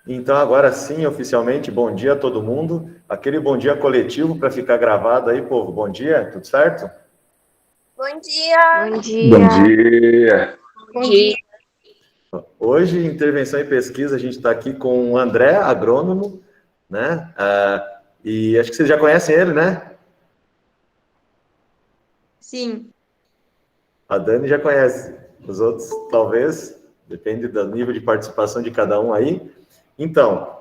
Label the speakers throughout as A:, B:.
A: Então, agora sim, oficialmente, bom dia a todo mundo. Aquele bom dia coletivo para ficar gravado aí, povo. Bom dia, tudo certo?
B: Bom dia.
C: Bom
D: Bom
C: dia.
D: dia.
B: Bom dia.
A: Hoje, em intervenção e pesquisa, a gente está aqui com o André, agrônomo, né? E acho que vocês já conhecem ele, né?
B: Sim.
A: A Dani já conhece. Os outros, talvez, depende do nível de participação de cada um aí. Então,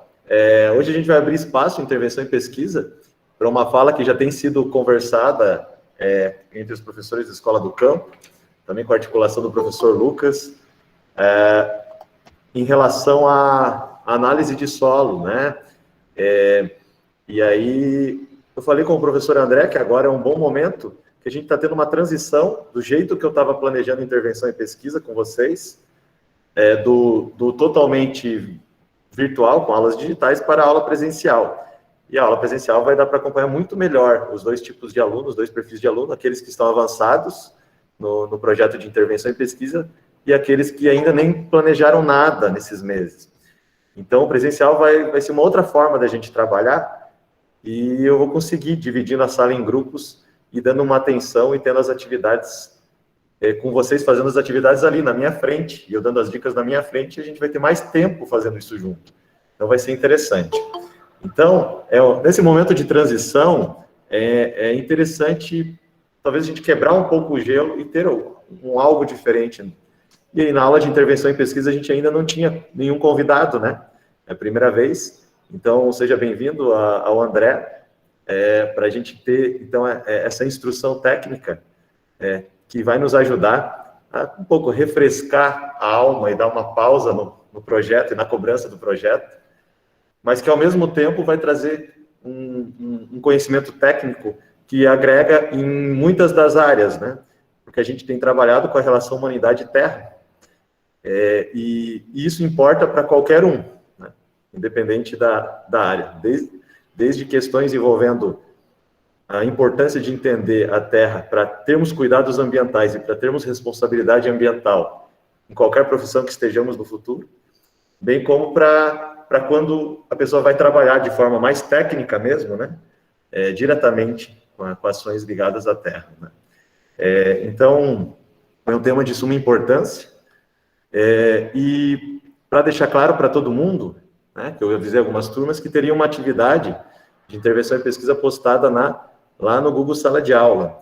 A: hoje a gente vai abrir espaço em intervenção e pesquisa para uma fala que já tem sido conversada entre os professores da Escola do Campo, também com a articulação do professor Lucas, em relação à análise de solo, né? E aí, eu falei com o professor André que agora é um bom momento, que a gente está tendo uma transição do jeito que eu estava planejando intervenção e pesquisa com vocês, do totalmente virtual, com aulas digitais, para a aula presencial. E a aula presencial vai dar para acompanhar muito melhor os dois tipos de alunos, os dois perfis de aluno, aqueles que estão avançados no projeto de intervenção e pesquisa e aqueles que ainda nem planejaram nada nesses meses. Então, o presencial vai ser uma outra forma da gente trabalhar e eu vou conseguir dividir a sala em grupos e dando uma atenção e tendo as atividades com vocês fazendo as atividades ali na minha frente, e eu dando as dicas na minha frente, e a gente vai ter mais tempo fazendo isso junto. Então, vai ser interessante. Então, nesse momento de transição, é interessante, talvez, a gente quebrar um pouco o gelo e ter algo diferente. E aí, na aula de intervenção e pesquisa, a gente ainda não tinha nenhum convidado, né? É a primeira vez. Então, seja bem-vindo ao André, para a gente ter, então, essa instrução técnica, que vai nos ajudar a um pouco refrescar a alma e dar uma pausa no projeto e na cobrança do projeto, mas que ao mesmo tempo vai trazer um conhecimento técnico que agrega em muitas das áreas, né? Porque a gente tem trabalhado com a relação humanidade-terra, e isso importa para qualquer um, né? Independente da área, desde questões envolvendo a importância de entender a terra para termos cuidados ambientais e para termos responsabilidade ambiental em qualquer profissão que estejamos no futuro, bem como para quando a pessoa vai trabalhar de forma mais técnica mesmo, né, diretamente com ações ligadas à terra, né. Então, é um tema de suma importância, e para deixar claro para todo mundo, né, que eu avisei algumas turmas que teria uma atividade de intervenção e pesquisa postada lá no Google Sala de Aula.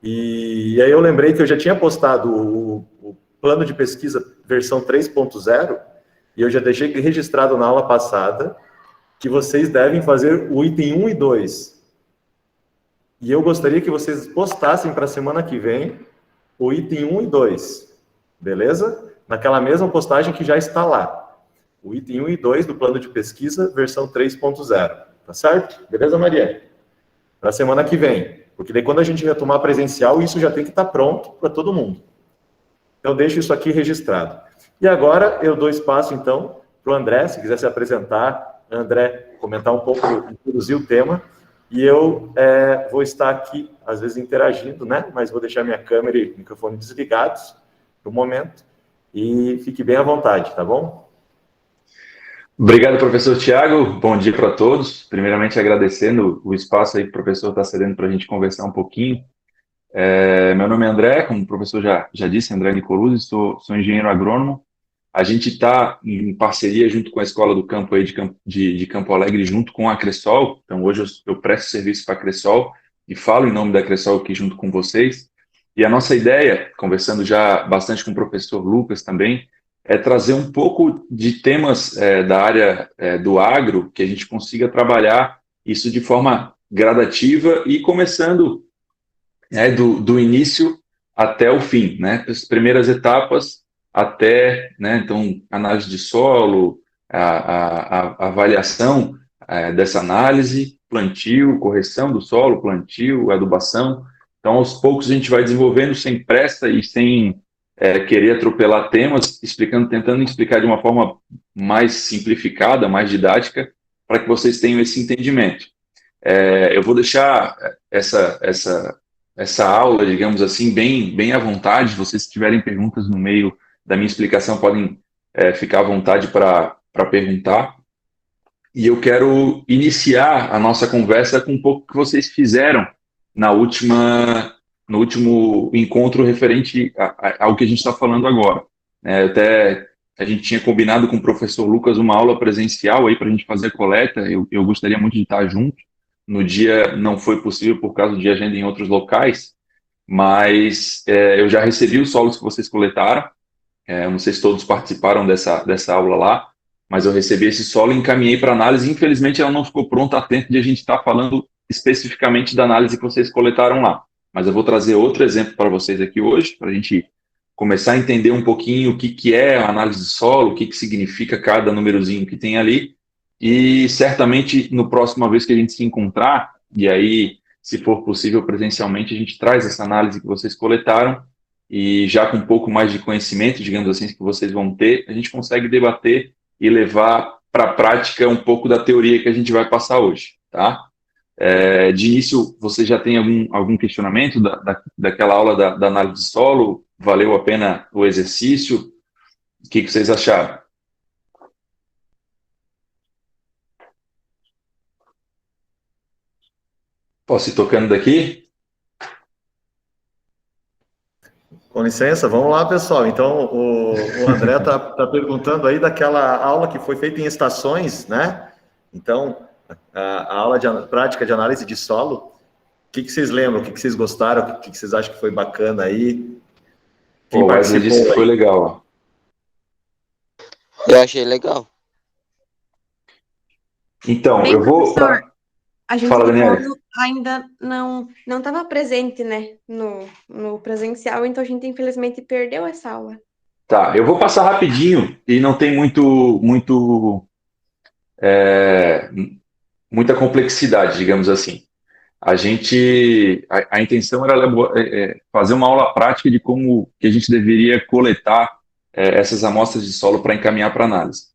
A: E aí eu lembrei que eu já tinha postado o plano de pesquisa versão 3.0, e eu já deixei registrado na aula passada que vocês devem fazer o item 1 e 2. E eu gostaria que vocês postassem para a semana que vem o item 1 e 2, beleza? Naquela mesma postagem que já está lá. O item 1 e 2 do plano de pesquisa, versão 3.0. Tá certo? Beleza, Maria? Para a semana que vem. Porque daí quando a gente retomar presencial, isso já tem que estar pronto para todo mundo. Então, deixo isso aqui registrado. E agora eu dou espaço, então, para o André, se quiser se apresentar, André, comentar um pouco, introduzir o tema, e eu vou estar aqui, às vezes, interagindo, né? Mas vou deixar minha câmera e microfone desligados no momento, e fique bem à vontade, tá bom?
D: Obrigado, professor Tiago. Bom dia para todos. Primeiramente, agradecendo o espaço aí que o professor está cedendo para a gente conversar um pouquinho. Meu nome é André, como o professor já disse, André Nicoluzzi, sou engenheiro agrônomo. A gente está em parceria junto com a Escola do Campo aí de Campo Alegre, junto com a Cressol. Então, hoje eu presto serviço para a Cressol e falo em nome da Cressol aqui junto com vocês. E a nossa ideia, conversando já bastante com o professor Lucas também, é trazer um pouco de temas da área do agro, que a gente consiga trabalhar isso de forma gradativa e começando do início até o fim, né? As primeiras etapas até, né? Então, análise de solo, a avaliação dessa análise, plantio, correção do solo, plantio, adubação. Então, aos poucos a gente vai desenvolvendo sem pressa e sem querer atropelar temas, tentando explicar de uma forma mais simplificada, mais didática, para que vocês tenham esse entendimento. Eu vou deixar essa aula, digamos assim, bem à vontade. Se vocês tiverem perguntas no meio da minha explicação, podem ficar à vontade para perguntar. e eu quero iniciar a nossa conversa com um pouco que vocês fizeram no último encontro referente ao que a gente está falando agora. Até a gente tinha combinado com o professor Lucas uma aula presencial aí para a gente fazer a coleta, eu gostaria muito de estar junto. No dia não foi possível por causa de agenda em outros locais, mas eu já recebi os solos que vocês coletaram. Não sei se todos participaram dessa aula lá, mas eu recebi esse solo e encaminhei para análise. Infelizmente, ela não ficou pronta a tempo de a gente estar falando especificamente da análise que vocês coletaram lá. Mas eu vou trazer outro exemplo para vocês aqui hoje, para a gente começar a entender um pouquinho o que é a análise de solo, o que significa cada númerozinho que tem ali. E certamente, no próxima vez que a gente se encontrar, e aí, se for possível presencialmente, a gente traz essa análise que vocês coletaram, e já com um pouco mais de conhecimento, digamos assim, que vocês vão ter, a gente consegue debater e levar para a prática um pouco da teoria que a gente vai passar hoje, tá? De início, você já tem algum questionamento daquela aula da análise de solo? Valeu a pena o exercício? O que vocês acharam? Posso ir tocando daqui?
A: Com licença, vamos lá, pessoal. Então, o André está perguntando aí daquela aula que foi feita em estações, né? Então, a aula de prática de análise de solo, o que vocês lembram? O que vocês gostaram? O que vocês acham que foi bacana aí?
D: O Wesley disse que foi legal.
C: Eu achei legal.
D: Então,
B: Bem,
D: eu vou...
B: professor, a gente
D: Fala, Daniela.
B: ainda não estava presente, né, no presencial, então a gente infelizmente perdeu essa aula.
D: Tá, eu vou passar rapidinho e não tem muita complexidade, digamos assim. A intenção era fazer uma aula prática de como que a gente deveria coletar essas amostras de solo para encaminhar para análise.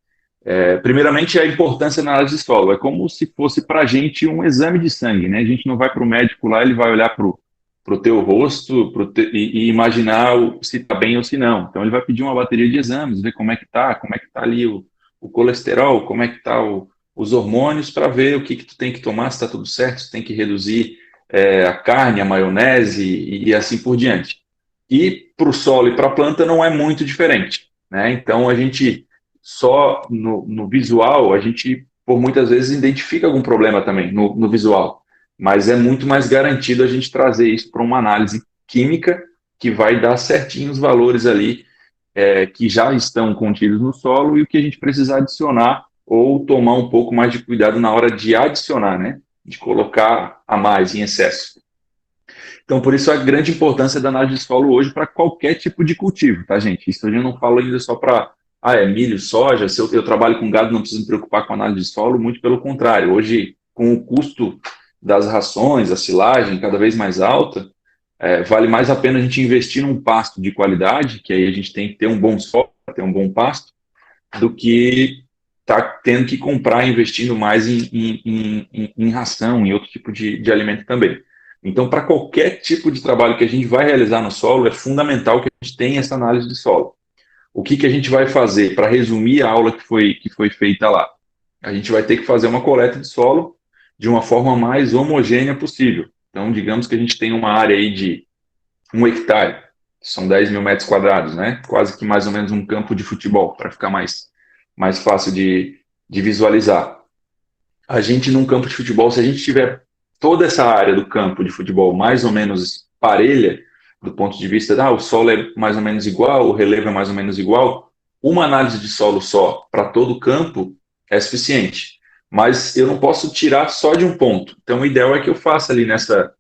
D: Primeiramente, a importância da análise de solo. É como se fosse para a gente um exame de sangue, né? A gente não vai para o médico lá, ele vai olhar para o teu rosto e imaginar se está bem ou se não. Então, ele vai pedir uma bateria de exames, ver como é que está ali o colesterol, como é que está os hormônios, para ver o que tu tem que tomar, se está tudo certo, se tem que reduzir a carne, a maionese e assim por diante. E para o solo e para a planta não é muito diferente, né? Então, a gente só no visual, a gente, por muitas vezes, identifica algum problema também no visual, mas é muito mais garantido a gente trazer isso para uma análise química que vai dar certinho os valores ali que já estão contidos no solo e o que a gente precisa adicionar ou tomar um pouco mais de cuidado na hora de adicionar, né? De colocar a mais em excesso. Então, por isso a grande importância da análise de solo hoje para qualquer tipo de cultivo, tá, gente? Isso a gente não fala ainda só para milho, soja, se eu trabalho com gado, não preciso me preocupar com análise de solo, muito pelo contrário. Hoje, com o custo das rações, a silagem cada vez mais alta, vale mais a pena a gente investir num pasto de qualidade, que aí a gente tem que ter um bom solo, ter um bom pasto, do que tá tendo que comprar, investindo mais em ração, em outro tipo de alimento também. Então, para qualquer tipo de trabalho que a gente vai realizar no solo, é fundamental que a gente tenha essa análise de solo. O que a gente vai fazer para resumir a aula que foi feita lá? A gente vai ter que fazer uma coleta de solo de uma forma mais homogênea possível. Então, digamos que a gente tem uma área aí de 1 hectare, que são 10 mil metros quadrados, né? Quase que mais ou menos um campo de futebol, para ficar mais fácil de visualizar. A gente, num campo de futebol, se a gente tiver toda essa área do campo de futebol mais ou menos parelha, do ponto de vista, o solo é mais ou menos igual, o relevo é mais ou menos igual, uma análise de solo só para todo o campo é suficiente. Mas eu não posso tirar só de um ponto. Então, o ideal é que eu faça ali nessa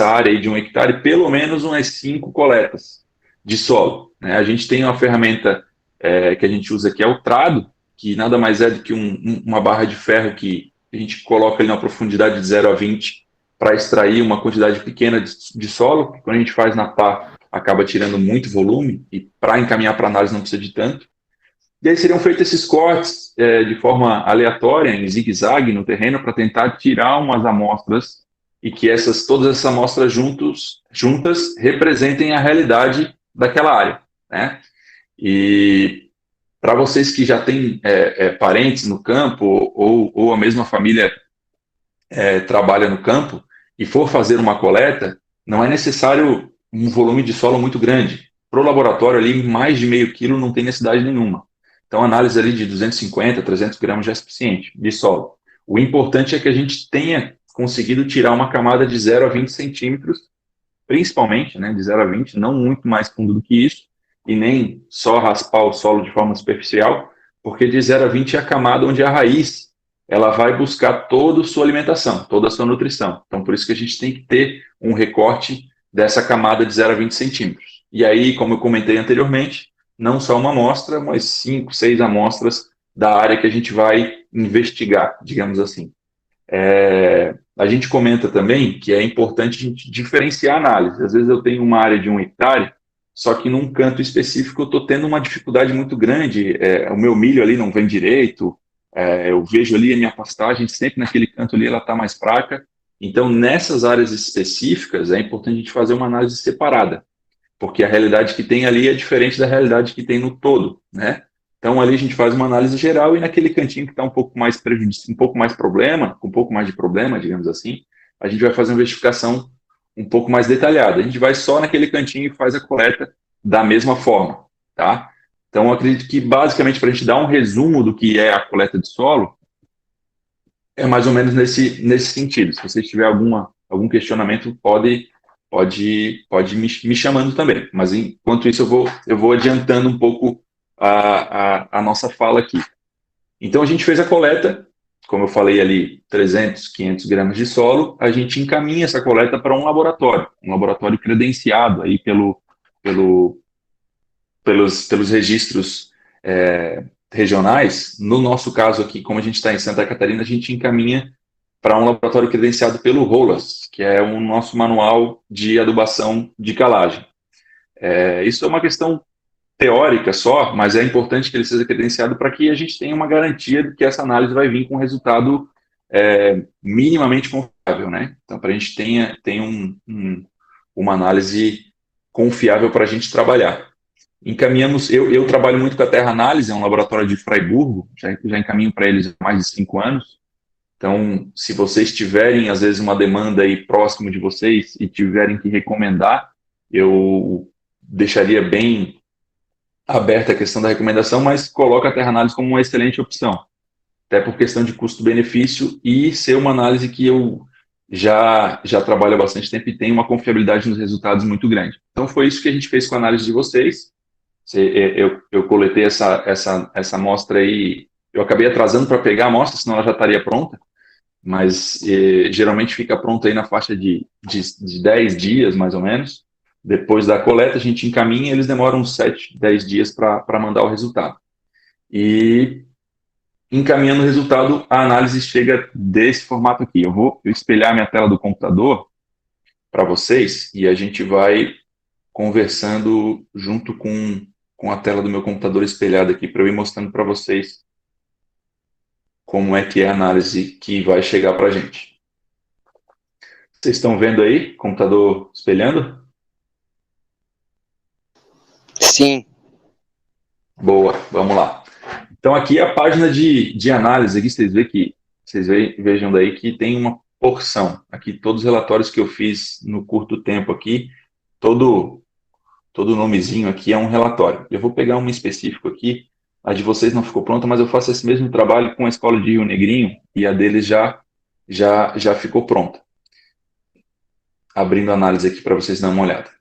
D: área aí de 1 hectare, pelo menos umas 5 coletas de solo, né? A gente tem uma ferramenta que a gente usa que é o trado, que nada mais é do que uma barra de ferro que a gente coloca ali na profundidade de 0 a 20 para extrair uma quantidade pequena de solo, que quando a gente faz na pá, acaba tirando muito volume, e para encaminhar para análise não precisa de tanto. E aí seriam feitos esses cortes de forma aleatória, em zigue-zague no terreno, para tentar tirar umas amostras e que todas essas amostras juntas representem a realidade daquela área, né? E Para vocês que já têm parentes no campo ou a mesma família trabalha no campo e for fazer uma coleta, não é necessário um volume de solo muito grande. Para o laboratório ali, mais de meio quilo não tem necessidade nenhuma. Então, a análise ali de 250, 300 gramas já é suficiente de solo. O importante é que a gente tenha conseguido tirar uma camada de 0 a 20 centímetros, principalmente, né, de 0 a 20, não muito mais fundo do que isso, e nem só raspar o solo de forma superficial, porque de 0 a 20 é a camada onde a raiz ela vai buscar toda a sua alimentação, toda a sua nutrição. Então, por isso que a gente tem que ter um recorte dessa camada de 0 a 20 centímetros. E aí, como eu comentei anteriormente, não só uma amostra, mas 5, 6 amostras da área que a gente vai investigar, digamos assim. A gente comenta também que é importante a gente diferenciar a análise. Às vezes eu tenho uma área de 1 hectare, só que num canto específico eu estou tendo uma dificuldade muito grande, o meu milho ali não vem direito, eu vejo ali a minha pastagem, sempre naquele canto ali ela está mais fraca. Então, nessas áreas específicas, é importante a gente fazer uma análise separada, porque a realidade que tem ali é diferente da realidade que tem no todo, né? Então, ali a gente faz uma análise geral e naquele cantinho que está um pouco mais um pouco mais problema, com um pouco mais de problema, digamos assim, a gente vai fazer uma investigação um pouco mais detalhada. A gente vai só naquele cantinho e faz a coleta da mesma forma, tá? Então, eu acredito que, basicamente, para a gente dar um resumo do que é a coleta de solo, é mais ou menos nesse sentido. Se vocês tiverem algum questionamento, pode me chamando também. Mas, enquanto isso, eu vou adiantando um pouco a nossa fala aqui. Então, a gente fez a coleta, como eu falei ali, 300, 500 gramas de solo, a gente encaminha essa coleta para um laboratório credenciado aí pelos registros regionais. No nosso caso aqui, como a gente está em Santa Catarina, a gente encaminha para um laboratório credenciado pelo ROLAS, que é o nosso manual de adubação de calagem. Isso é uma questão teórica só, mas é importante que ele seja credenciado para que a gente tenha uma garantia de que essa análise vai vir com um resultado minimamente confiável, né? Então, para a gente tenha uma análise confiável para a gente trabalhar. Encaminhamos, eu trabalho muito com a Terra Análise, é um laboratório de Fraiburgo, já encaminho para eles há mais de 5 anos. Então, se vocês tiverem, às vezes, uma demanda aí próximo de vocês e tiverem que recomendar, eu deixaria bem aberta a questão da recomendação, mas coloco a Terra Análise como uma excelente opção, até por questão de custo-benefício e ser uma análise que eu já trabalho há bastante tempo e tenho uma confiabilidade nos resultados muito grande. Então, foi isso que a gente fez com a análise de vocês. Eu coletei essa amostra aí, eu acabei atrasando para pegar a amostra, senão ela já estaria pronta, mas geralmente fica pronta aí na faixa de 10 dias, mais ou menos. Depois da coleta, a gente encaminha, eles demoram uns 7, 10 dias para mandar o resultado. E encaminhando o resultado, a análise chega desse formato aqui. Eu vou espelhar minha tela do computador para vocês e a gente vai conversando junto com a tela do meu computador espelhada aqui para eu ir mostrando para vocês como é que é a análise que vai chegar para a gente. Vocês estão vendo aí, computador espelhando?
C: Sim.
D: Boa, vamos lá. Então, aqui é a página de análise, aqui vocês vejam daí que tem uma porção. Aqui, todos os relatórios que eu fiz no curto tempo aqui, todo nomezinho aqui é um relatório. Eu vou pegar um específico aqui, a de vocês não ficou pronta, mas eu faço esse mesmo trabalho com a escola de Rio Negrinho, e a deles já ficou pronta. Abrindo a análise aqui para vocês darem uma olhada.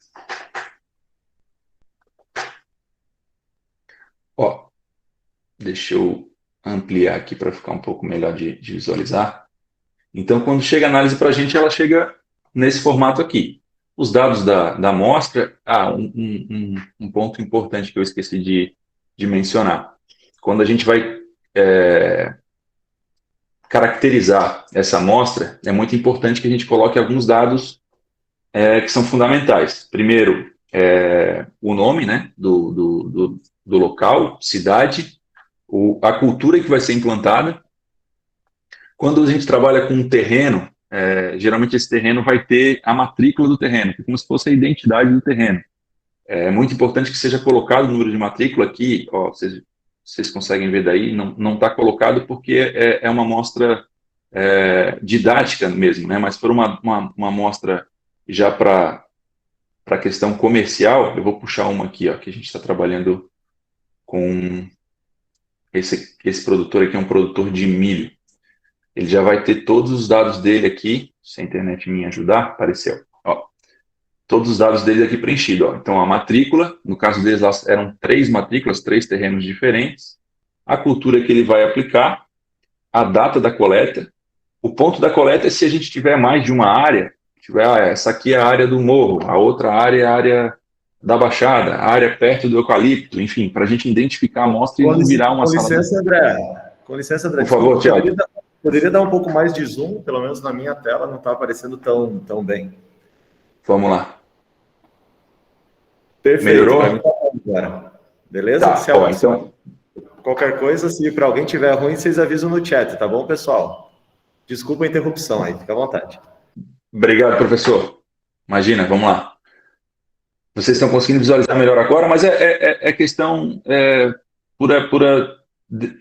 D: Ó, deixa eu ampliar aqui para ficar um pouco melhor de visualizar. Então, quando chega a análise para a gente, ela chega nesse formato aqui. Os dados da amostra, um ponto importante que eu esqueci de mencionar. Quando a gente vai caracterizar essa amostra, é muito importante que a gente coloque alguns dados que são fundamentais. Primeiro, o nome, né, do local, cidade, a cultura que vai ser implantada. Quando a gente trabalha com um terreno, geralmente esse terreno vai ter a matrícula do terreno, que é como se fosse a identidade do terreno. É muito importante que seja colocado o número de matrícula aqui, ó, vocês vocês conseguem ver daí, não está colocado porque é uma amostra didática mesmo, né? Mas for uma amostra já para a questão comercial, eu vou puxar uma aqui, ó, que a gente está trabalhando com esse produtor aqui, é um produtor de milho. Ele já vai ter todos os dados dele aqui, se a internet me ajudar, apareceu. Ó, todos os dados dele aqui preenchidos. Ó. Então, a matrícula, no caso deles, lá eram 3 matrículas, 3 terrenos diferentes, a cultura que ele vai aplicar, a data da coleta. O ponto da coleta é se a gente tiver mais de uma área, essa aqui é a área do morro, a outra área é a área da baixada, a área perto do eucalipto, enfim, para a gente identificar a amostra e não virar uma sala.
A: Com licença, André.
D: Por favor, Thiago.
A: Poderia dar um pouco mais de zoom, pelo menos na minha tela, não está aparecendo tão bem.
D: Vamos lá.
A: Perfeito.
D: Melhorou?
A: Pra mim tá bom agora. Beleza?
D: Tá, então...
A: Qualquer coisa, se para alguém tiver ruim, vocês avisam no chat, tá bom, pessoal? Desculpa a interrupção aí, fica à vontade.
D: Obrigado, professor. Imagina, vamos lá. Vocês estão conseguindo visualizar melhor agora, mas é questão pura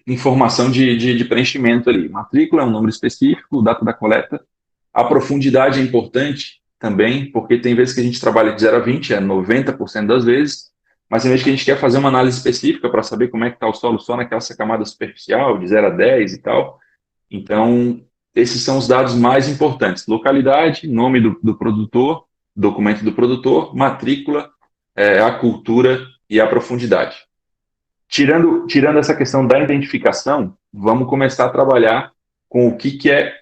D: informação de preenchimento ali. Matrícula é um número específico, data da coleta. A profundidade é importante também, porque tem vezes que a gente trabalha de 0 a 20, 90% das vezes, mas tem vezes que a gente quer fazer uma análise específica para saber como é que está o solo só naquela camada superficial, de 0 a 10 e tal. Então, esses são os dados mais importantes. Localidade, nome do produtor, documento do produtor, matrícula, a cultura e a profundidade. Tirando essa questão da identificação, vamos começar a trabalhar com o que é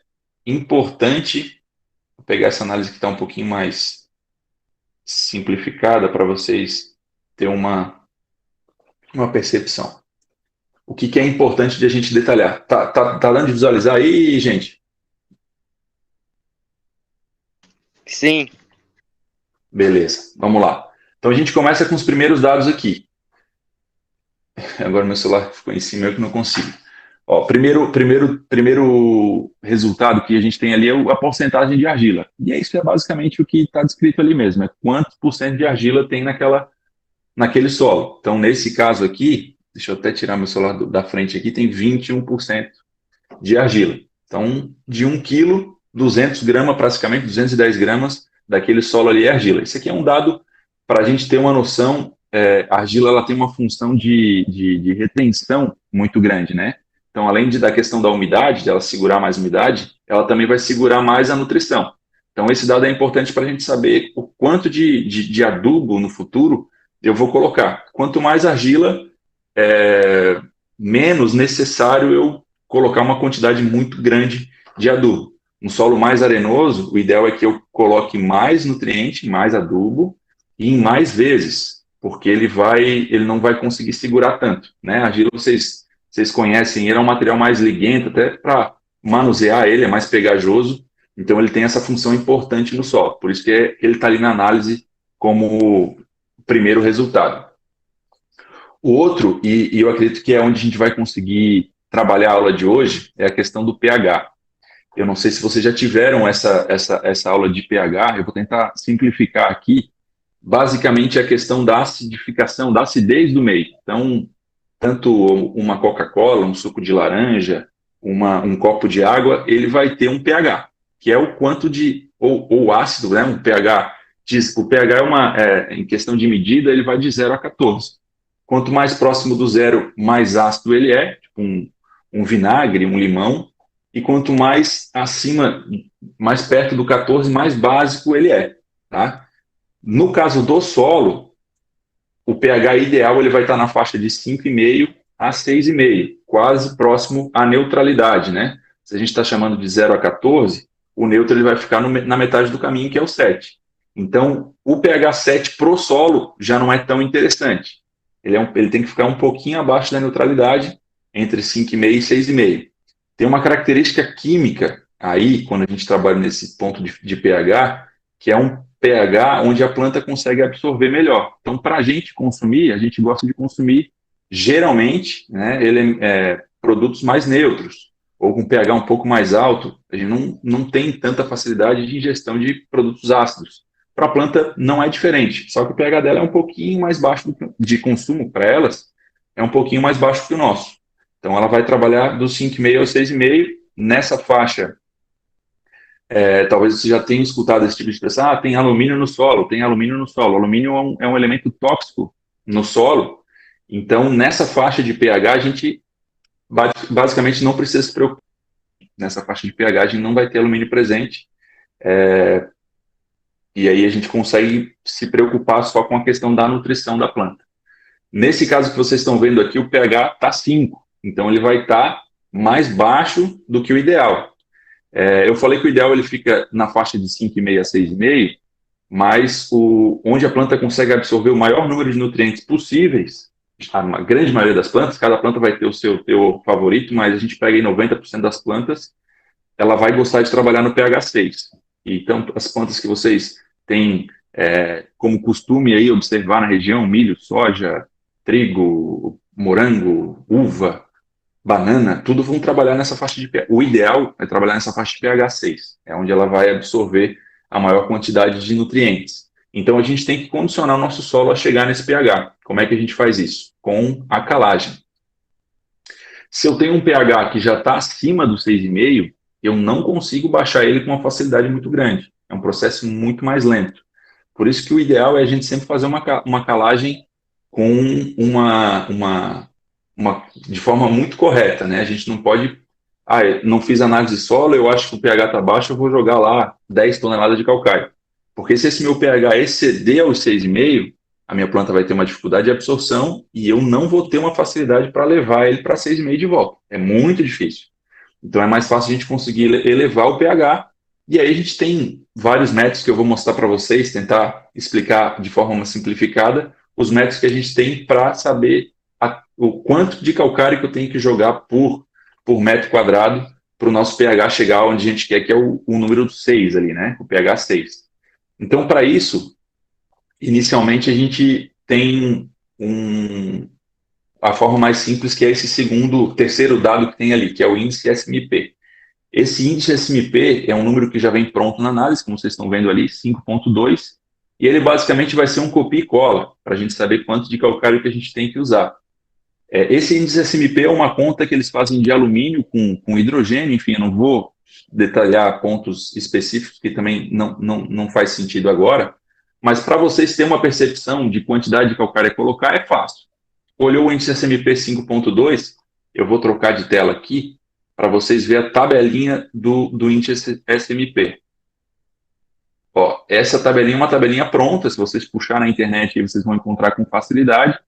D: importante. Vou pegar essa análise que está um pouquinho mais simplificada para vocês terem uma percepção. O que é importante de a gente detalhar? Tá dando de visualizar aí, gente?
C: Sim.
D: Beleza, vamos lá. Então a gente começa com os primeiros dados aqui. Agora meu celular ficou em cima, eu que não consigo. Ó, primeiro resultado que a gente tem ali é a porcentagem de argila. E isso é basicamente o que está descrito ali mesmo, é quantos % de argila tem naquele solo. Então, nesse caso aqui, deixa eu até tirar meu celular da frente aqui, tem 21% de argila. Então, de 1 quilo, 200 gramas, praticamente 210 gramas daquele solo ali é argila. Isso aqui é um dado para a gente ter uma noção. A argila ela tem uma função de retenção muito grande, né? Então, além da questão da umidade, de ela segurar mais umidade, ela também vai segurar mais a nutrição. Então, esse dado é importante para a gente saber o quanto de adubo no futuro eu vou colocar. Quanto mais argila, menos necessário eu colocar uma quantidade muito grande de adubo. Um solo mais arenoso, o ideal é que eu coloque mais nutriente, mais adubo e em mais vezes, porque ele não vai conseguir segurar tanto, né? A argila, vocês conhecem, ele é um material mais liguento, até para manusear ele é mais pegajoso, então ele tem essa função importante no solo, por isso que ele está ali na análise como primeiro resultado. O outro, e eu acredito que é onde a gente vai conseguir trabalhar a aula de hoje, é a questão do pH. Eu não sei se vocês já tiveram essa aula de pH, eu vou tentar simplificar aqui. Basicamente, a questão da acidificação, da acidez do meio. Então, tanto uma Coca-Cola, um suco de laranja, um copo de água, ele vai ter um pH, que é o quanto ou ácido, né? Um pH, o pH em questão de medida, ele vai de 0 a 14. Quanto mais próximo do 0, mais ácido ele é, tipo um vinagre, um limão, e quanto mais acima, mais perto do 14, mais básico ele é, tá? No caso do solo, o pH ideal ele vai estar na faixa de 5,5 a 6,5, quase próximo à neutralidade, né? Se a gente está chamando de 0 a 14, o neutro ele vai ficar na metade do caminho, que é o 7. Então, o pH 7 pro solo já não é tão interessante. Ele tem que ficar um pouquinho abaixo da neutralidade, entre 5,5 e 6,5. Tem uma característica química aí, quando a gente trabalha nesse ponto de pH, que é um pH onde a planta consegue absorver melhor. Então, para a gente consumir, a gente gosta de consumir, geralmente, né, produtos mais neutros, ou com pH um pouco mais alto. A gente não tem tanta facilidade de ingestão de produtos ácidos. Para a planta não é diferente, só que o pH dela é um pouquinho mais baixo de consumo para elas, é um pouquinho mais baixo que o nosso. Então, ela vai trabalhar dos 5,5 ao 6,5. Nessa faixa, talvez você já tenha escutado esse tipo de expressão, tem alumínio no solo, tem alumínio no solo. O alumínio é um elemento tóxico no solo. Então, nessa faixa de pH, a gente basicamente não precisa se preocupar. Nessa faixa de pH, a gente não vai ter alumínio presente. E aí a gente consegue se preocupar só com a questão da nutrição da planta. Nesse caso que vocês estão vendo aqui, o pH está 5. Então, ele vai estar mais baixo do que o ideal. Eu falei que o ideal ele fica na faixa de 5,5 a 6,5, mas onde a planta consegue absorver o maior número de nutrientes possíveis, a grande maioria das plantas, cada planta vai ter o seu teor favorito, mas a gente pega aí 90% das plantas, ela vai gostar de trabalhar no pH 6. Então, as plantas que vocês têm como costume aí observar na região, milho, soja, trigo, morango, uva, banana, tudo vão trabalhar nessa faixa de pH. O ideal é trabalhar nessa faixa de pH 6, é onde ela vai absorver a maior quantidade de nutrientes. Então, a gente tem que condicionar o nosso solo a chegar nesse pH. Como é que a gente faz isso? Com a calagem. Se eu tenho um pH que já está acima do 6,5, eu não consigo baixar ele com uma facilidade muito grande. É um processo muito mais lento. Por isso que o ideal é a gente sempre fazer uma calagem com de forma muito correta, né? A gente não pode, não fiz análise de solo, eu acho que o pH está baixo, eu vou jogar lá 10 toneladas de calcário. Porque se esse meu pH exceder aos 6,5, a minha planta vai ter uma dificuldade de absorção e eu não vou ter uma facilidade para levar ele para 6,5 de volta. É muito difícil. Então é mais fácil a gente conseguir elevar o pH, e aí a gente tem vários métodos que eu vou mostrar para vocês, tentar explicar de forma simplificada os métodos que a gente tem para saber o quanto de calcário que eu tenho que jogar por metro quadrado para o nosso pH chegar onde a gente quer, que é o número 6 ali, né? O pH 6. Então, para isso, inicialmente a gente tem a forma mais simples, que é esse terceiro dado que tem ali, que é o índice SMP. Esse índice SMP é um número que já vem pronto na análise, como vocês estão vendo ali, 5,2, e ele basicamente vai ser um copia e cola, para a gente saber quanto de calcário que a gente tem que usar. Esse índice SMP é uma conta que eles fazem de alumínio com hidrogênio, enfim, eu não vou detalhar pontos específicos, que também não faz sentido agora, mas para vocês terem uma percepção de quantidade de calcário a colocar, é fácil. Olhou o índice SMP 5,2, eu vou trocar de tela aqui, para vocês verem a tabelinha do índice SMP. Essa tabelinha é uma tabelinha pronta, se vocês puxar na internet, aí vocês vão encontrar com facilidade.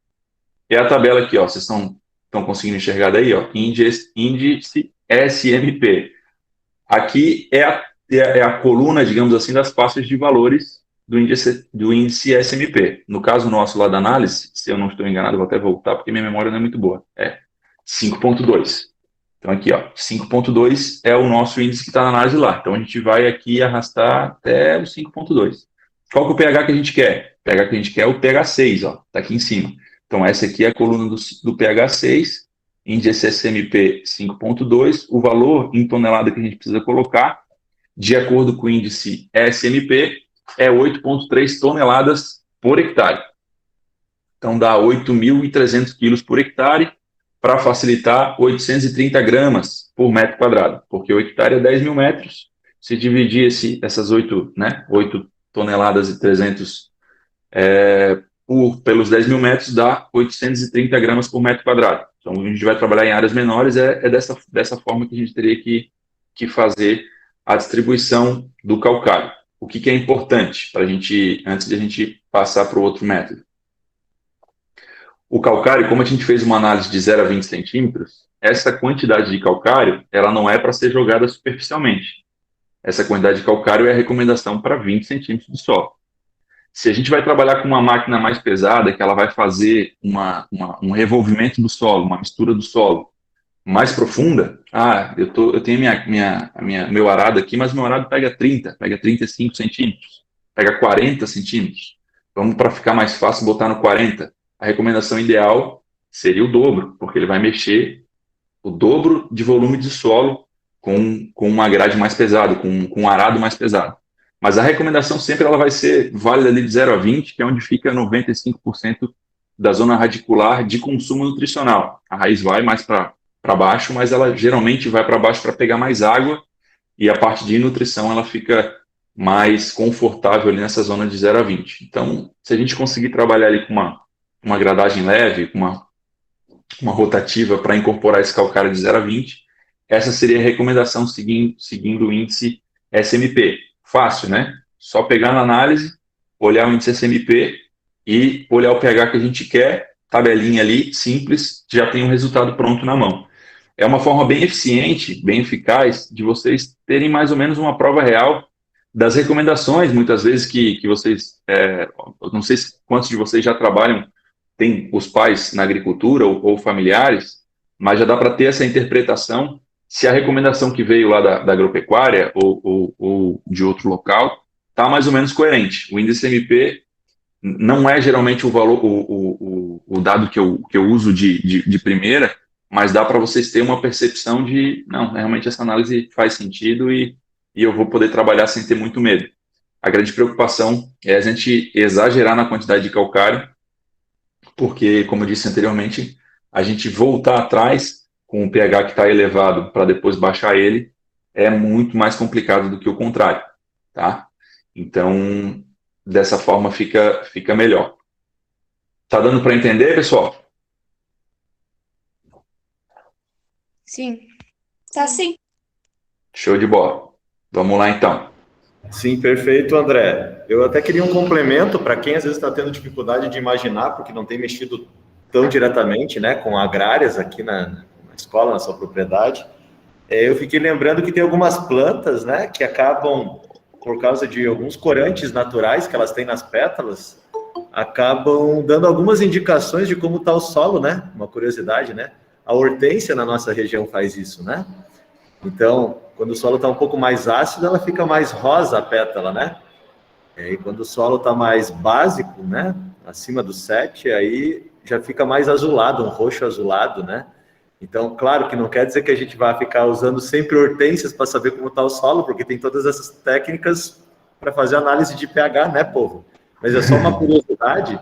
D: É a tabela aqui, vocês estão conseguindo enxergar daí, índice SMP. Aqui é a coluna, digamos assim, das faixas de valores do índice SMP. No caso nosso lá da análise, se eu não estou enganado, vou até voltar, porque minha memória não é muito boa. 5,2. Então aqui, 5,2 é o nosso índice que está na análise lá. Então a gente vai aqui arrastar até o 5,2. Qual que é o pH que a gente quer? O pH que a gente quer é o pH 6, está aqui em cima. Então essa aqui é a coluna do pH 6, índice SMP 5,2, o valor em tonelada que a gente precisa colocar, de acordo com o índice SMP, é 8,3 toneladas por hectare. Então dá 8.300 quilos por hectare, para facilitar 830 gramas por metro quadrado, porque o hectare é 10 mil metros, se dividir essas 8 toneladas e 300 pelos 10 mil metros, dá 830 gramas por metro quadrado. Então, a gente vai trabalhar em áreas menores, dessa forma que a gente teria que fazer a distribuição do calcário. O que é importante para a gente, antes de a gente passar para o outro método? O calcário, como a gente fez uma análise de 0 a 20 centímetros, essa quantidade de calcário, ela não é para ser jogada superficialmente. Essa quantidade de calcário é a recomendação para 20 centímetros de solo. Se a gente vai trabalhar com uma máquina mais pesada, que ela vai fazer um revolvimento do solo, uma mistura do solo mais profunda, eu tenho meu arado aqui, mas meu arado pega 35 centímetros, pega 40 centímetros. Vamos, para ficar mais fácil, botar no 40. A recomendação ideal seria o dobro, porque ele vai mexer o dobro de volume de solo com uma grade mais pesada, com um arado mais pesado. Mas a recomendação sempre ela vai ser válida ali de 0 a 20, que é onde fica 95% da zona radicular de consumo nutricional. A raiz vai mais para baixo, mas ela geralmente vai para baixo para pegar mais água, e a parte de nutrição ela fica mais confortável ali nessa zona de 0 a 20. Então, se a gente conseguir trabalhar ali com uma gradagem leve, com uma rotativa para incorporar esse calcário de 0 a 20, essa seria a recomendação seguindo o índice SMP. Fácil, né? Só pegar na análise, olhar o índice SMP e olhar o pH que a gente quer, tabelinha ali, simples, já tem um resultado pronto na mão. É uma forma bem eficiente, bem eficaz, de vocês terem mais ou menos uma prova real das recomendações, muitas vezes que vocês, não sei quantos de vocês já trabalham, tem os pais na agricultura ou familiares, mas já dá para ter essa interpretação se a recomendação que veio lá da agropecuária ou de outro local está mais ou menos coerente. O índice MP não é geralmente o valor, o dado que eu uso de primeira, mas dá para vocês terem uma percepção de, não, realmente essa análise faz sentido e eu vou poder trabalhar sem ter muito medo. A grande preocupação é a gente exagerar na quantidade de calcário, porque, como eu disse anteriormente, a gente voltar atrás com o pH que está elevado para depois baixar ele é muito mais complicado do que o contrário, tá? Então, dessa forma fica melhor. Tá dando para entender, pessoal?
E: Sim. Tá sim.
D: Show de bola. Vamos lá, então.
A: Sim, perfeito, André. Eu até queria um complemento para quem às vezes está tendo dificuldade de imaginar, porque não tem mexido tão diretamente, né, com agrárias aqui na escola, na sua propriedade. Eu fiquei lembrando que tem algumas plantas, né, que acabam, por causa de alguns corantes naturais que elas têm nas pétalas, acabam dando algumas indicações de como está o solo, né? Uma curiosidade, né? A hortênsia na nossa região faz isso, né? Então, quando o solo está um pouco mais ácido, ela fica mais rosa a pétala, né? E quando o solo está mais básico, né? Acima do 7, aí já fica mais azulado, um roxo azulado, né? Então, claro que não quer dizer que a gente vai ficar usando sempre hortênsias para saber como está o solo, porque tem todas essas técnicas para fazer análise de pH, né, povo? Mas é só uma curiosidade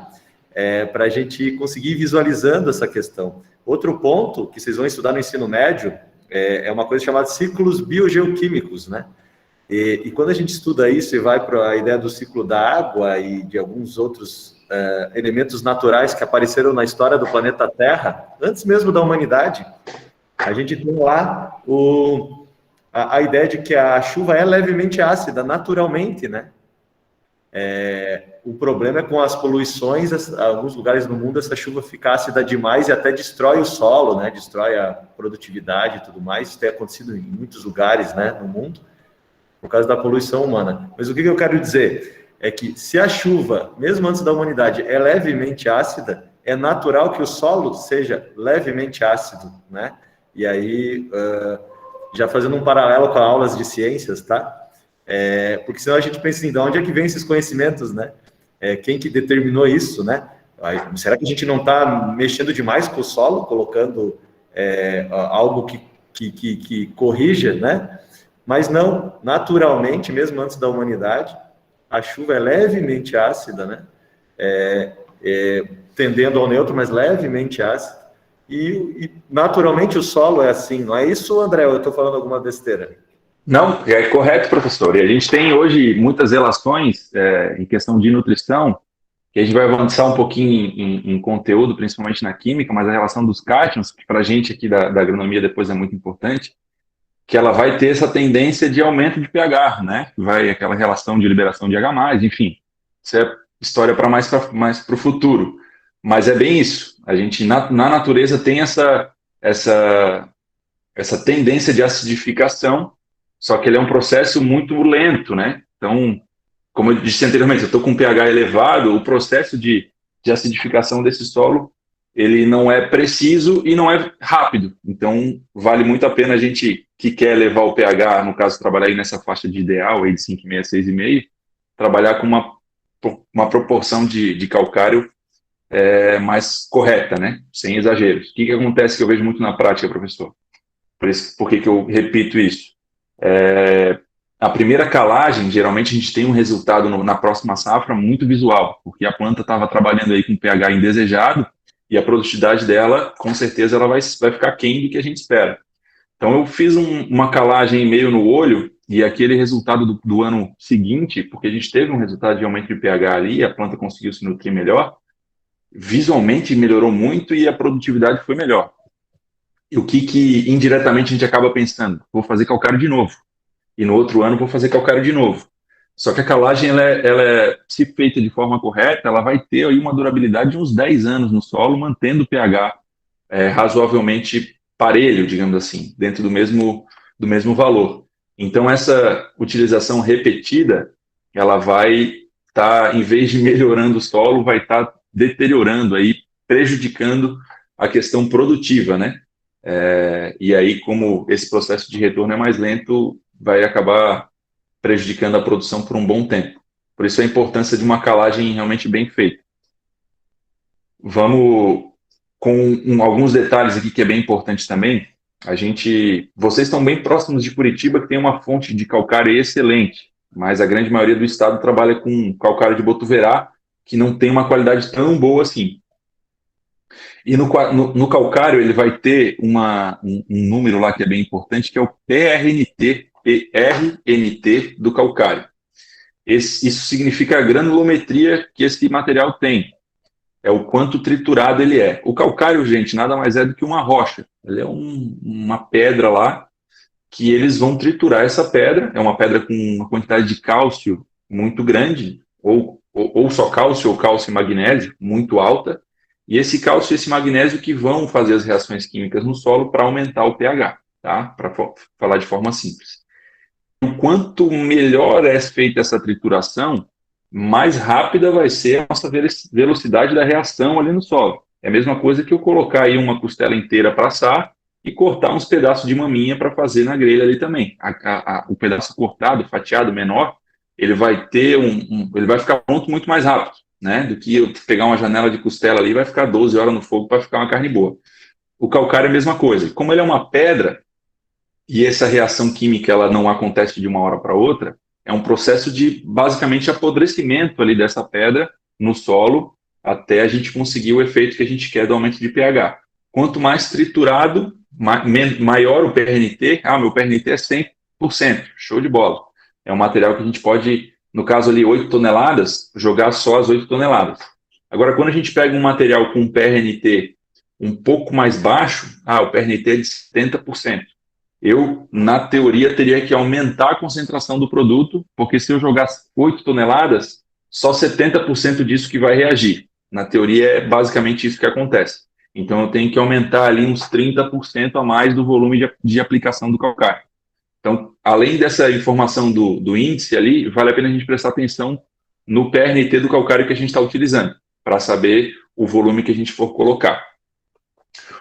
A: para a gente conseguir ir visualizando essa questão. Outro ponto que vocês vão estudar no ensino médio é uma coisa chamada ciclos biogeoquímicos, né? E quando a gente estuda isso e vai para a ideia do ciclo da água e de alguns outros elementos naturais que apareceram na história do planeta Terra, antes mesmo da humanidade, a gente tem lá a ideia de que a chuva é levemente ácida, naturalmente, né? O problema é com as poluições, em alguns lugares no mundo essa chuva fica ácida demais e até destrói o solo, né? Destrói a produtividade e tudo mais. Isso tem acontecido em muitos lugares, né, no mundo, por causa da poluição humana. Mas o que eu quero dizer é que se a chuva, mesmo antes da humanidade, é levemente ácida, é natural que o solo seja levemente ácido, né? E aí, já fazendo um paralelo com aulas de ciências, tá? Porque senão a gente pensa assim, de onde é que vem esses conhecimentos, né? Quem que determinou isso, né? Será que a gente não está mexendo demais com o solo, colocando algo que corrija, né? Mas não, naturalmente, mesmo antes da humanidade, a chuva é levemente ácida, né? Tendendo ao neutro, mas levemente ácida. E naturalmente o solo é assim, não é isso, André? Eu estou falando alguma besteira?
D: Não, é correto, professor. E a gente tem hoje muitas relações em questão de nutrição, que a gente vai avançar um pouquinho em conteúdo, principalmente na química, mas a relação dos cátions, que para a gente aqui da agronomia depois é muito importante, que ela vai ter essa tendência de aumento de pH, né? Vai aquela relação de liberação de H+, enfim. Isso é história para mais para o futuro. Mas é bem isso. A gente, na natureza, tem essa tendência de acidificação, só que ele é um processo muito lento, né? Então, como eu disse anteriormente, eu estou com pH elevado, o processo de acidificação desse solo, ele não é preciso e não é rápido. Então, vale muito a pena a gente que quer levar o pH, no caso, trabalhar aí nessa faixa de ideal, aí de 5,5 a 6,5, trabalhar com uma proporção de calcário mais correta, né? Sem exageros. O que acontece que eu vejo muito na prática, professor? Por que eu repito isso? a primeira calagem, geralmente a gente tem um resultado na próxima safra muito visual, porque a planta estava trabalhando aí com pH indesejado e a produtividade dela, com certeza, ela vai ficar aquém do que a gente espera. Então eu fiz uma calagem meio no olho e aquele resultado do ano seguinte, porque a gente teve um resultado de aumento de pH ali, a planta conseguiu se nutrir melhor, visualmente melhorou muito e a produtividade foi melhor. E o que indiretamente a gente acaba pensando? Vou fazer calcário de novo. E no outro ano vou fazer calcário de novo. Só que a calagem, se feita de forma correta, ela vai ter aí uma durabilidade de uns 10 anos no solo, mantendo o pH razoavelmente parelho, digamos assim, dentro do mesmo valor. Então, essa utilização repetida, ela vai estar, em vez de melhorando o solo, vai estar deteriorando, aí, prejudicando a questão produtiva, né? E aí, como esse processo de retorno é mais lento, vai acabar prejudicando a produção por um bom tempo. Por isso a importância de uma calagem realmente bem feita. Vamos com alguns detalhes aqui que é bem importante também. Vocês estão bem próximos de Curitiba, que tem uma fonte de calcário excelente, mas a grande maioria do estado trabalha com calcário de Botuverá, que não tem uma qualidade tão boa assim. E no calcário ele vai ter um número lá que é bem importante, que é o PRNT do calcário. Isso significa a granulometria que esse material tem. É o quanto triturado ele é. O calcário, gente, nada mais é do que uma rocha. Ele é uma pedra lá, que eles vão triturar essa pedra. É uma pedra com uma quantidade de cálcio muito grande, ou só cálcio ou cálcio e magnésio, muito alta. E esse cálcio e esse magnésio que vão fazer as reações químicas no solo para aumentar o pH, tá? Para falar de forma simples. O quanto melhor é feita essa trituração, mais rápida vai ser a nossa velocidade da reação ali no solo. É a mesma coisa que eu colocar aí uma costela inteira para assar e cortar uns pedaços de maminha para fazer na grelha ali também. O pedaço cortado, fatiado, menor, ele vai ter ele vai ficar pronto muito mais rápido, né? Do que eu pegar uma janela de costela ali, vai ficar 12 horas no fogo para ficar uma carne boa. O calcário é a mesma coisa. Como ele é uma pedra, e essa reação química ela não acontece de uma hora para outra, é um processo de, basicamente, apodrecimento ali dessa pedra no solo, até a gente conseguir o efeito que a gente quer do aumento de pH. Quanto mais triturado, maior o PRNT. Meu PRNT é 100%, show de bola. É um material que a gente pode, no caso ali, 8 toneladas, jogar só as 8 toneladas. Agora, quando a gente pega um material com PRNT um pouco mais baixo, o PRNT é de 70%. Eu, na teoria, teria que aumentar a concentração do produto, porque se eu jogar 8 toneladas, só 70% disso que vai reagir. Na teoria, é basicamente isso que acontece. Então, eu tenho que aumentar ali uns 30% a mais do volume de aplicação do calcário. Então, além dessa informação do índice ali, vale a pena a gente prestar atenção no PRNT do calcário que a gente está utilizando, para saber o volume que a gente for colocar.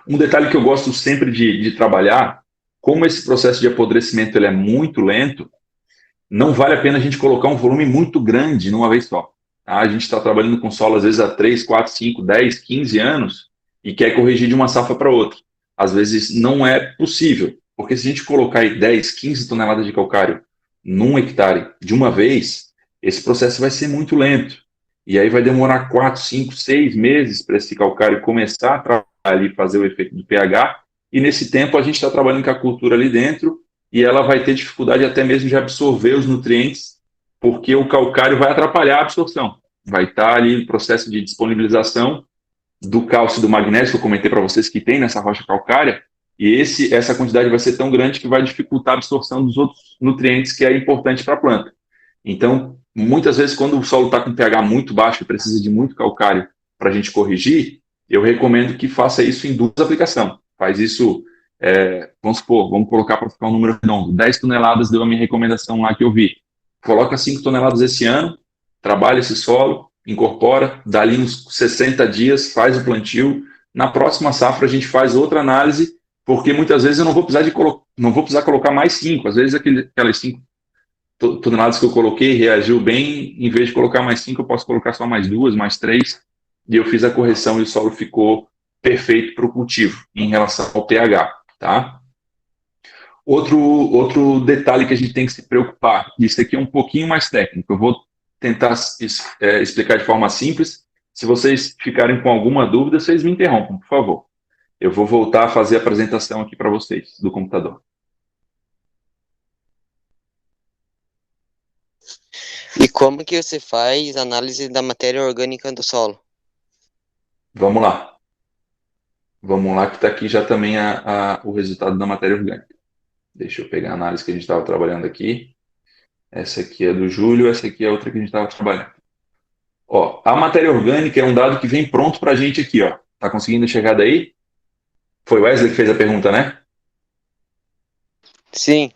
D: Um detalhe que eu gosto sempre de trabalhar, como esse processo de apodrecimento ele é muito lento, não vale a pena a gente colocar um volume muito grande numa vez só. A gente está trabalhando com solo, às vezes, há 3, 4, 5, 10, 15 anos e quer corrigir de uma safra para outra. Às vezes não é possível, porque se a gente colocar aí 10, 15 toneladas de calcário num hectare de uma vez, esse processo vai ser muito lento. E aí vai demorar 4, 5, 6 meses para esse calcário começar a trabalhar ali, fazer o efeito do pH. E nesse tempo a gente está trabalhando com a cultura ali dentro e ela vai ter dificuldade até mesmo de absorver os nutrientes, porque o calcário vai atrapalhar a absorção. Vai estar ali no processo de disponibilização do cálcio e do magnésio, que eu comentei para vocês que tem nessa rocha calcária, e essa quantidade vai ser tão grande que vai dificultar a absorção dos outros nutrientes que é importante para a planta. Então, muitas vezes, quando o solo está com pH muito baixo e precisa de muito calcário para a gente corrigir, eu recomendo que faça isso em 2 aplicações. Faz isso, vamos colocar para ficar um número redondo, 10 toneladas deu a minha recomendação lá que eu vi. Coloca 5 toneladas esse ano, trabalha esse solo, incorpora, dali uns 60 dias, faz o plantio. Na próxima safra a gente faz outra análise, porque muitas vezes eu não vou precisar colocar mais 5. Às vezes aquelas 5 toneladas que eu coloquei reagiu bem, em vez de colocar mais 5, eu posso colocar só mais 2, mais 3, e eu fiz a correção e o solo ficou perfeito para o cultivo em relação ao pH, tá? Outro detalhe que a gente tem que se preocupar, isso aqui é um pouquinho mais técnico, eu vou tentar explicar de forma simples. Se vocês ficarem com alguma dúvida, vocês me interrompam, por favor. Eu vou voltar a fazer a apresentação aqui para vocês, do computador.
C: E como que você faz análise da matéria orgânica do solo?
D: Vamos lá. Vamos lá, que está aqui já também o resultado da matéria orgânica. Deixa eu pegar a análise que a gente estava trabalhando aqui. Essa aqui é do Júlio, essa aqui é a outra que a gente estava trabalhando. Ó, a matéria orgânica é um dado que vem pronto para a gente aqui, ó. Tá conseguindo enxergar daí? Foi o Wesley que fez a pergunta, né?
C: Sim.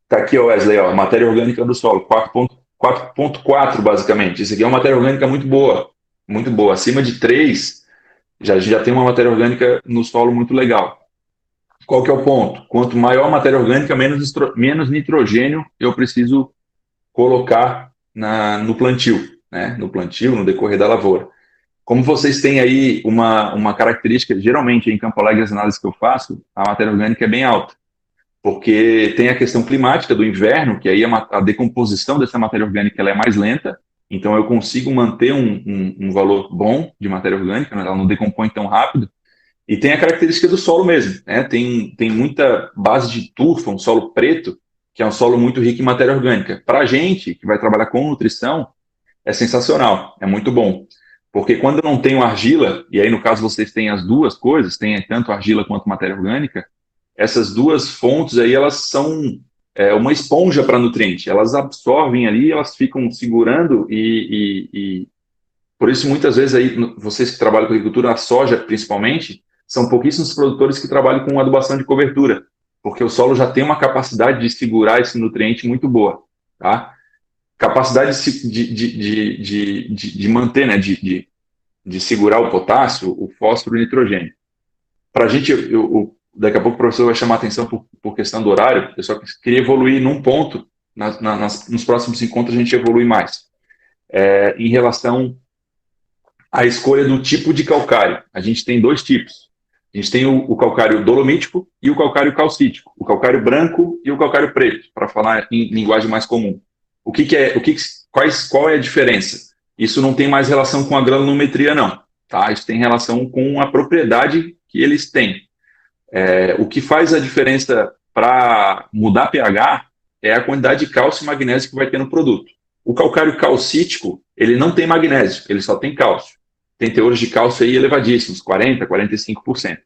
D: Tá aqui, ó, Wesley, ó, matéria orgânica do solo, 4.4 basicamente. Isso aqui é uma matéria orgânica muito boa, muito boa. Acima de 3, já tem uma matéria orgânica no solo muito legal. Qual que é o ponto? Quanto maior a matéria orgânica, menos nitrogênio eu preciso colocar no plantio, né? No plantio, no decorrer da lavoura. Como vocês têm aí uma característica, geralmente em Campo Alegre, as análises que eu faço, a matéria orgânica é bem alta, porque tem a questão climática do inverno, que aí a decomposição dessa matéria orgânica ela é mais lenta, então eu consigo manter um valor bom de matéria orgânica, ela não decompõe tão rápido, e tem a característica do solo mesmo, né? Tem muita base de turfa, um solo preto, que é um solo muito rico em matéria orgânica. Para a gente, que vai trabalhar com nutrição, é sensacional, é muito bom. Porque quando eu não tenho argila, e aí no caso vocês têm as duas coisas, tem tanto argila quanto matéria orgânica, essas duas fontes aí, elas são uma esponja para nutriente, elas absorvem ali, elas ficam segurando e por isso muitas vezes aí, vocês que trabalham com agricultura, a soja principalmente, são pouquíssimos produtores que trabalham com adubação de cobertura, porque o solo já tem uma capacidade de segurar esse nutriente muito boa, tá? Capacidade de manter, né, de segurar o potássio, o fósforo e o nitrogênio. Para a gente, daqui a pouco o professor vai chamar a atenção por questão do horário, eu só queria evoluir num ponto, nos próximos encontros a gente evolui mais, em relação à escolha do tipo de calcário. A gente tem dois tipos. A gente tem o calcário dolomítico e o calcário calcítico, o calcário branco e o calcário preto, para falar em linguagem mais comum. Qual é a diferença? Isso não tem mais relação com a granulometria, não. Tá? Isso tem relação com a propriedade que eles têm. O que faz a diferença para mudar pH é a quantidade de cálcio e magnésio que vai ter no produto. O calcário calcítico, ele não tem magnésio, ele só tem cálcio. Tem teores de cálcio aí elevadíssimos, 40%, 45%.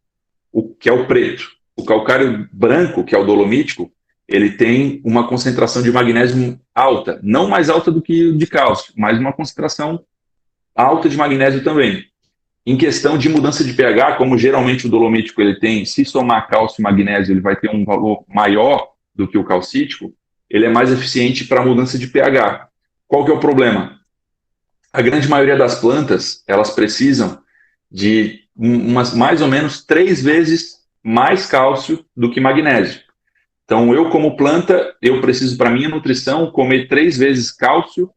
D: Que é o preto. O calcário branco, que é o dolomítico, ele tem uma concentração de magnésio alta, não mais alta do que o de cálcio, mas uma concentração alta de magnésio também. Em questão de mudança de pH, como geralmente o dolomítico ele tem, se somar cálcio e magnésio, ele vai ter um valor maior do que o calcítico, ele é mais eficiente para a mudança de pH. Qual que é o problema? A grande maioria das plantas, elas precisam de mais ou menos 3 vezes mais cálcio do que magnésio. Então, eu como planta, eu preciso para minha nutrição comer 3 vezes cálcio,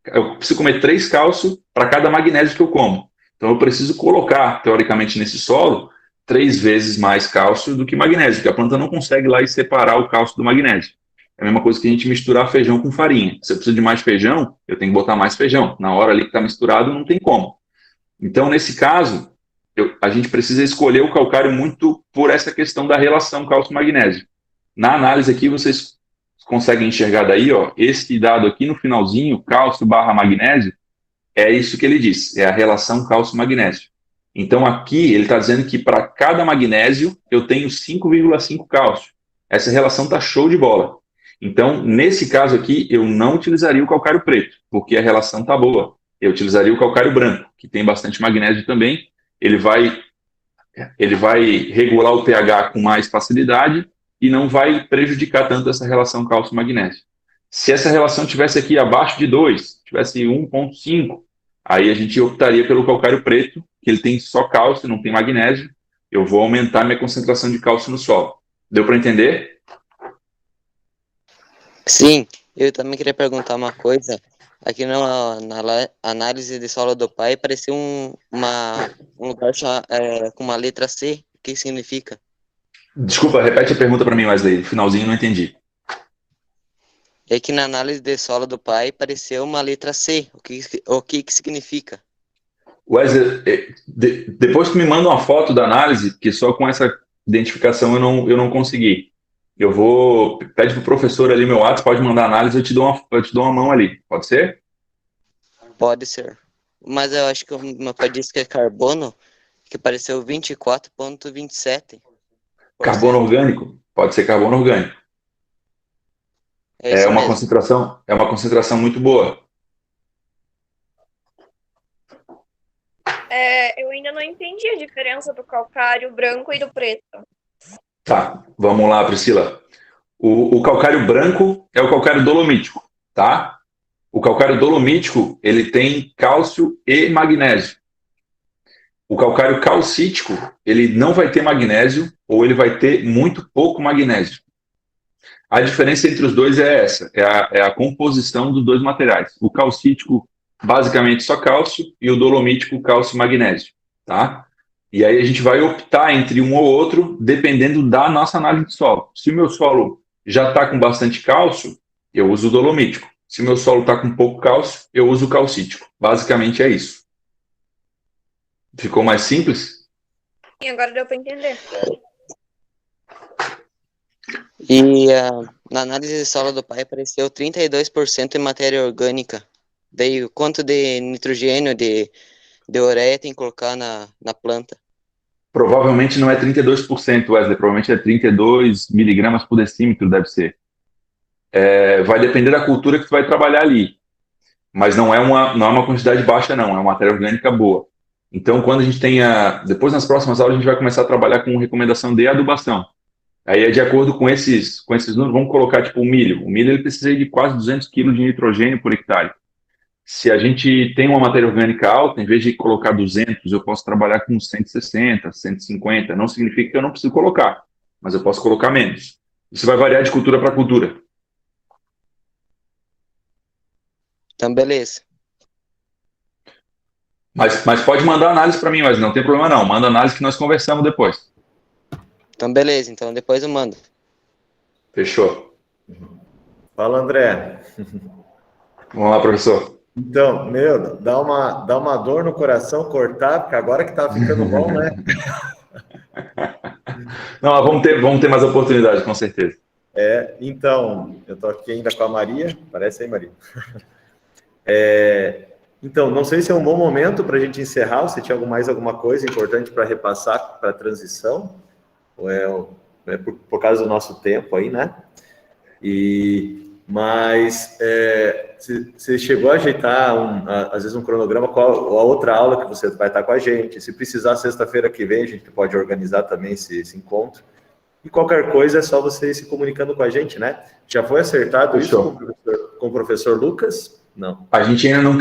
D: eu preciso comer 3 cálcio para cada magnésio que eu como. Então, eu preciso colocar, teoricamente, nesse solo, 3 vezes mais cálcio do que magnésio, porque a planta não consegue lá separar o cálcio do magnésio. É a mesma coisa que a gente misturar feijão com farinha. Se eu preciso de mais feijão, eu tenho que botar mais feijão. Na hora ali que está misturado, não tem como. Então, nesse caso, a gente precisa escolher o calcário muito por essa questão da relação cálcio-magnésio. Na análise aqui, vocês conseguem enxergar daí, ó, esse dado aqui no finalzinho, cálcio barra magnésio, é isso que ele diz, é a relação cálcio-magnésio. Então, aqui, ele está dizendo que para cada magnésio, eu tenho 5,5 cálcio. Essa relação está show de bola. Então, nesse caso aqui, eu não utilizaria o calcário preto, porque a relação está boa. Eu utilizaria o calcário branco, que tem bastante magnésio também. Ele vai regular o pH com mais facilidade e não vai prejudicar tanto essa relação cálcio-magnésio. Se essa relação tivesse aqui abaixo de 2, tivesse 1,5, aí a gente optaria pelo calcário preto, que ele tem só cálcio, não tem magnésio. Eu vou aumentar minha concentração de cálcio no solo. Deu para entender?
C: Sim, eu também queria perguntar uma coisa. Aqui na análise de solo do pai, apareceu um lugar com uma letra C. O que significa?
D: Desculpa, repete a pergunta para mim, Wesley. No finalzinho não entendi.
C: É que na análise de solo do pai apareceu uma letra C. O que significa?
D: Wesley, depois tu me manda uma foto da análise, que só com essa identificação eu não consegui. Pede pro professor ali meu WhatsApp, pode mandar análise, eu te dou uma mão ali. Pode ser?
C: Pode ser. Mas eu acho que o meu pai disse que é carbono, que apareceu 24,27%.
D: Carbono orgânico? Pode ser carbono orgânico.
C: É isso mesmo.
D: É uma concentração muito boa.
E: Eu ainda não entendi a diferença do calcário branco e do preto.
D: Tá, vamos lá, Priscila. O calcário branco é o calcário dolomítico, tá? O calcário dolomítico, ele tem cálcio e magnésio. O calcário calcítico, ele não vai ter magnésio ou ele vai ter muito pouco magnésio. A diferença entre os dois é essa, é a composição dos dois materiais. O calcítico, basicamente só cálcio, e o dolomítico, cálcio e magnésio, tá? E aí a gente vai optar entre um ou outro, dependendo da nossa análise de solo. Se o meu solo já está com bastante cálcio, eu uso o dolomítico. Se o meu solo está com pouco cálcio, eu uso o calcítico. Basicamente é isso. Ficou mais simples?
E: E agora deu para entender.
C: E na análise de solo do pai apareceu 32% em matéria orgânica. Daí, quanto de nitrogênio, de ureia tem que colocar na planta?
D: Provavelmente não é 32%, Wesley. Provavelmente é 32 miligramas por decímetro, deve ser. Vai depender da cultura que tu vai trabalhar ali. Mas não é uma quantidade baixa, não. É uma matéria orgânica boa. Então, quando a gente depois nas próximas aulas, a gente vai começar a trabalhar com recomendação de adubação. Aí é de acordo com esses números, vamos colocar tipo o milho. O milho ele precisa de quase 200 kg de nitrogênio por hectare. Se a gente tem uma matéria orgânica alta, em vez de colocar 200, eu posso trabalhar com 160, 150. Não significa que eu não preciso colocar, mas eu posso colocar menos. Isso vai variar de cultura para cultura.
C: Então, beleza.
D: Mas pode mandar análise para mim, mas não tem problema não. Manda análise que nós conversamos depois.
C: Então, beleza. Então, depois eu mando.
D: Fechou.
A: Fala, André.
D: Vamos lá, professor.
A: Então, dá uma dor no coração cortar, porque agora que tá ficando bom, né?
D: Não, vamos ter mais oportunidades, com certeza.
A: Então, eu tô aqui ainda com a Maria. Parece aí, Maria. Então, não sei se é um bom momento para a gente encerrar, ou se tinha mais alguma coisa importante para repassar para a transição, ou é por causa do nosso tempo aí, né? Mas você chegou a ajeitar, às vezes, um cronograma com a outra aula que você vai estar com a gente. Se precisar, sexta-feira que vem, a gente pode organizar também esse encontro. E qualquer coisa é só você ir se comunicando com a gente, né? Já foi acertado
D: Fechou.
A: Isso com o professor Lucas? Não.
D: A gente ainda não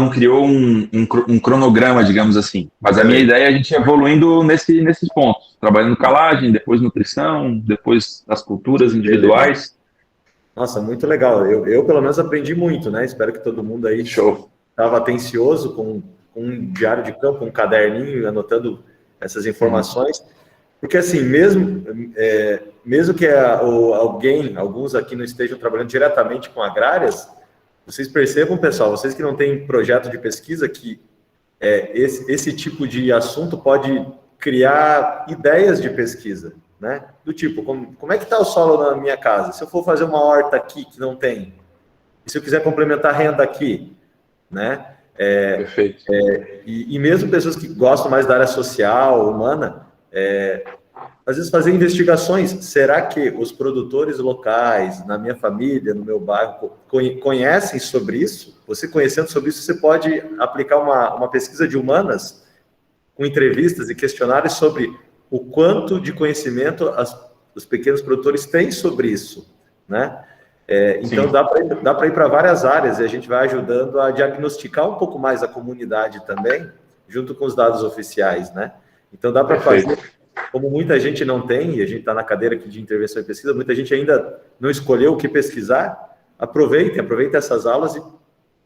D: criou um cronograma, digamos assim. Mas a minha ideia é a gente ir evoluindo nesses pontos. Trabalhando calagem, depois nutrição, depois as culturas individuais.
A: Nossa, muito legal. Eu pelo menos, aprendi muito, né? Espero que todo mundo aí estava atencioso com um diário de campo, um caderninho, anotando essas informações. Porque, assim, mesmo que alguns aqui não estejam trabalhando diretamente com agrárias, vocês percebam, pessoal, vocês que não têm projeto de pesquisa, que esse tipo de assunto pode criar ideias de pesquisa, né? Do tipo, como é que está o solo na minha casa? Se eu for fazer uma horta aqui que não tem, e se eu quiser complementar a renda aqui, né?
D: Perfeito.
A: E mesmo pessoas que gostam mais da área social, humana, às vezes fazer investigações. Será que os produtores locais, na minha família, no meu bairro, conhecem sobre isso? Você conhecendo sobre isso, você pode aplicar uma pesquisa de humanas com entrevistas e questionários sobre o quanto de conhecimento os pequenos produtores têm sobre isso, né? Então, dá para ir para várias áreas, e a gente vai ajudando a diagnosticar um pouco mais a comunidade também, junto com os dados oficiais, né? Então, dá para fazer, como muita gente não tem, e a gente está na cadeira aqui de intervenção e pesquisa, muita gente ainda não escolheu o que pesquisar. Aproveitem essas aulas e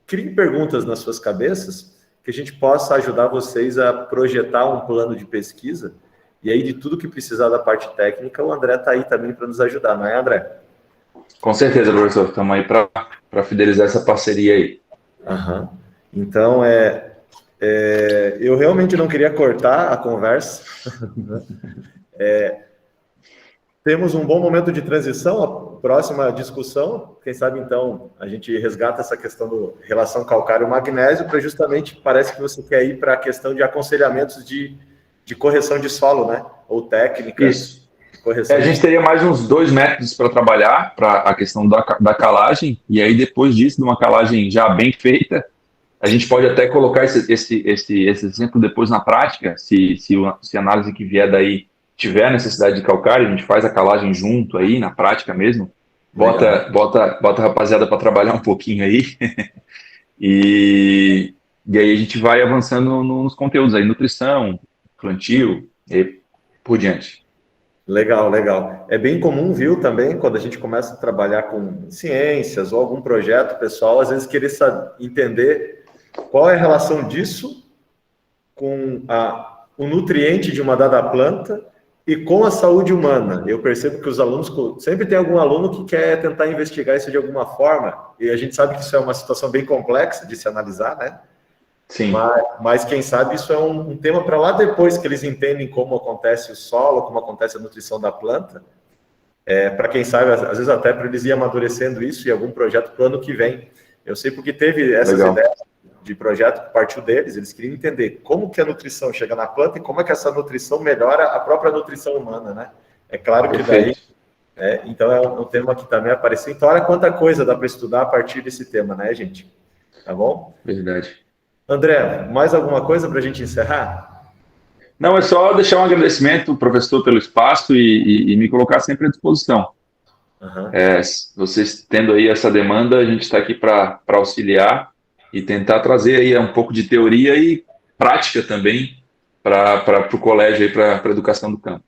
A: criem perguntas nas suas cabeças, que a gente possa ajudar vocês a projetar um plano de pesquisa E aí, de tudo que precisar da parte técnica, o André está aí também para nos ajudar, não é, André?
D: Com certeza, professor. Estamos aí para fidelizar essa parceria aí.
A: Aham. Então, eu realmente não queria cortar a conversa. Temos um bom momento de transição, a próxima discussão, quem sabe então a gente resgata essa questão do relação calcário-magnésio, para justamente, parece que você quer ir para a questão de aconselhamentos de correção de solo, né? Ou técnica
D: Isso.
A: de correção.
D: A gente teria mais uns 2 métodos para trabalhar, para a questão da calagem, e aí depois disso, de uma calagem já bem feita, a gente pode até colocar esse exemplo depois na prática, se a análise que vier daí tiver necessidade de calcário, a gente faz a calagem junto aí, na prática mesmo, bota a rapaziada para trabalhar um pouquinho aí, e aí a gente vai avançando nos conteúdos aí, nutrição, plantio e por diante.
A: Legal, legal. É bem comum, viu, também, quando a gente começa a trabalhar com ciências ou algum projeto pessoal, às vezes querer entender qual é a relação disso com o nutriente de uma dada planta e com a saúde humana. Eu percebo que os alunos, sempre tem algum aluno que quer tentar investigar isso de alguma forma, e a gente sabe que isso é uma situação bem complexa de se analisar, né?
D: Sim.
A: Mas quem sabe isso é um tema para lá depois que eles entendem como acontece o solo, como acontece a nutrição da planta, para quem sabe, às vezes até para eles ir amadurecendo isso em algum projeto para o ano que vem. Eu sei porque teve essas
D: Legal.
A: ideias de projeto que partiu deles, eles queriam entender como que a nutrição chega na planta e como é que essa nutrição melhora a própria nutrição humana, né? É claro que daí, então é um tema que também apareceu. Então, olha quanta coisa dá para estudar a partir desse tema, né, gente? Tá bom?
D: Verdade.
A: André, mais alguma coisa para a gente encerrar?
D: Não, é só deixar um agradecimento, professor, pelo espaço e me colocar sempre à disposição.
A: Uhum.
D: Vocês tendo aí essa demanda, a gente está aqui para auxiliar e tentar trazer aí um pouco de teoria e prática também para o colégio aí, para a educação do campo.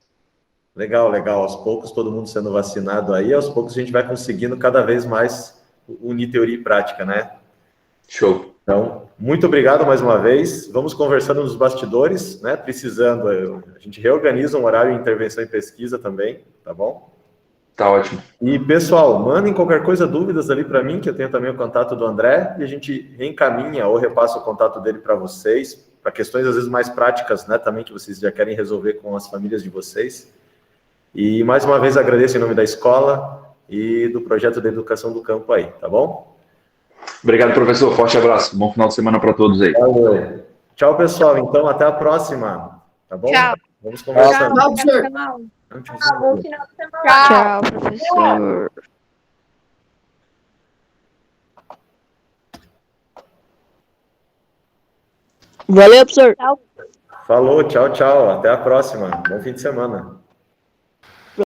A: Legal, legal. Aos poucos, todo mundo sendo vacinado aí, aos poucos a gente vai conseguindo cada vez mais unir teoria e prática, né?
D: Show.
A: Então, muito obrigado mais uma vez. Vamos conversando nos bastidores, né? Precisando, a gente reorganiza um horário de intervenção e pesquisa também, tá bom?
D: Tá ótimo.
A: E, pessoal, mandem qualquer coisa, dúvidas ali para mim, que eu tenho também o contato do André, e a gente reencaminha ou repassa o contato dele para vocês, para questões às vezes mais práticas, né? Também que vocês já querem resolver com as famílias de vocês. E, mais uma vez, agradeço em nome da escola e do projeto de educação do campo aí, tá bom?
D: Obrigado, professor. Forte abraço. Bom final de semana para todos aí.
A: Valeu. Tchau, pessoal. Então, até a próxima. Tá bom?
E: Tchau.
A: Vamos conversando.
E: Tchau, professor. Bom final de semana.
B: Tchau, professor.
F: Valeu, professor.
A: Falou, tchau, tchau. Até a próxima. Bom fim de semana.